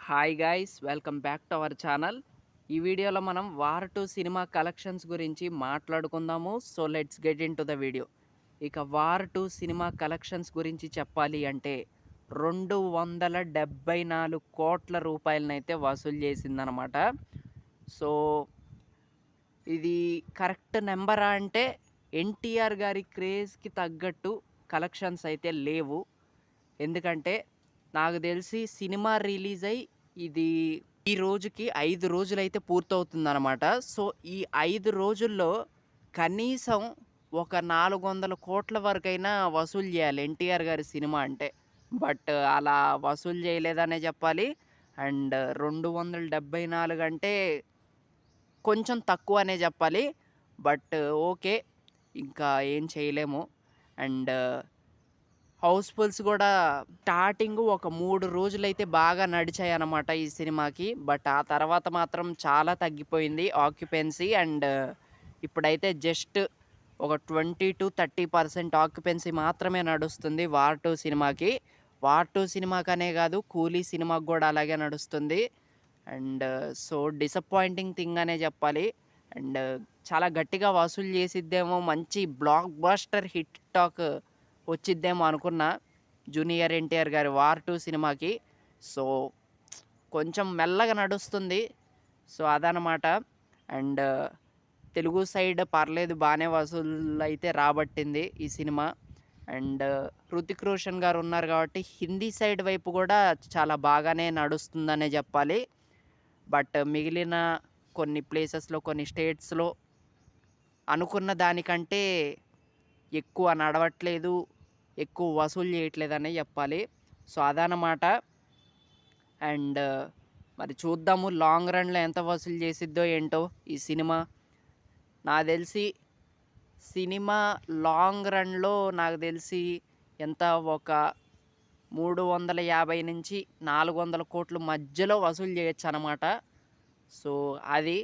Hi guys, welcome back to our channel. ఈ వీడియోలో మనం వార్ 2 సినిమా కలెక్షన్స్ గురించి మాట్లాడుకుందాము. So let's get in to the video. ఇక వార్ 2 సినిమా కలెక్షన్స్ గురించి చెప్పాలి అంటే 274 కోట్ల రూపాయలనైతే వసూలు చేసిందనమాట. సో ఇది కరెక్ట్ నెంబరా అంటే ఎన్టీఆర్ గారి క్రేజ్కి తగ్గట్టు కలెక్షన్స్ అయితే లేవు. ఎందుకంటే నాకు తెలిసి సినిమా రిలీజ్ అయ్యి ఇది ఈ రోజుకి 5 రోజులైతే పూర్తవుతుందనమాట. సో ఈ 5 రోజుల్లో కనీసం ఒక 400 కోట్ల వరకైనా వసూలు చేయాలి ఎన్టీఆర్ గారి సినిమా అంటే. బట్ అలా వసూలు చేయలేదనే చెప్పాలి. అండ్ 274 అంటే కొంచెం తక్కువ అనే చెప్పాలి. బట్ ఓకే, ఇంకా ఏం చేయలేము. అండ్ హౌస్‌ఫుల్స్ గూడా స్టార్టింగు ఒక 3 రోజులైతే బాగా నడిచాయన్నమాట ఈ సినిమాకి. బట్ ఆ తర్వాత మాత్రం చాలా తగ్గిపోయింది ఆక్యుపెన్సీ. అండ్ ఇప్పుడైతే జస్ట్ ఒక 20-30% ఆక్యుపెన్సీ మాత్రమే నడుస్తుంది వార్ 2 సినిమాకి. వార్ 2 సినిమాకనే గాదు, కూలీ సినిమాకి గూడా అలాగే నడుస్తుంది. అండ్ సో డిసప్పాయింటింగ్ థింగ్ అనే జెప్పాలి. అండ్ చాలా గట్టిగా వసూలు చేసిద్దేమో, మంచి బ్లాక్ బస్టర్ హిట్ టాక్ వచ్చిద్దేమో అనుకున్నా జూనియర్ ఎన్టీఆర్ గారి వార్ 2 సినిమాకి. సో కొంచెం మెల్లగా నడుస్తుంది. సో అదనమాట. అండ్ తెలుగు సైడ్ పర్లేదు, బాగానే వసూళ్ళైతే రాబట్టింది ఈ సినిమా. అండ్ హృతిక్ రోషన్ గారు ఉన్నారు కాబట్టి హిందీ సైడ్ వైపు కూడా చాలా బాగానే నడుస్తుందనే చెప్పాలి. బట్ మిగిలిన కొన్ని ప్లేసెస్‌లో, కొన్ని స్టేట్స్‌లో అనుకున్న దానికంటే ఎక్కువ నడవట్లేదు, ఎక్కువ వసూలు చేయట్లేదనే చెప్పాలి. సో అదనమాట. అండ్ మరి చూద్దాము లాంగ్ రన్‌లో ఎంత వసూలు చేసిద్దో ఏంటో ఈ సినిమా. నాకు తెలిసి సినిమా లాంగ్ రన్‌లో నాకు తెలిసి ఎంత ఒక 350-400 కోట్ల మధ్యలో వసూలు చేయొచ్చనమాట. సో అది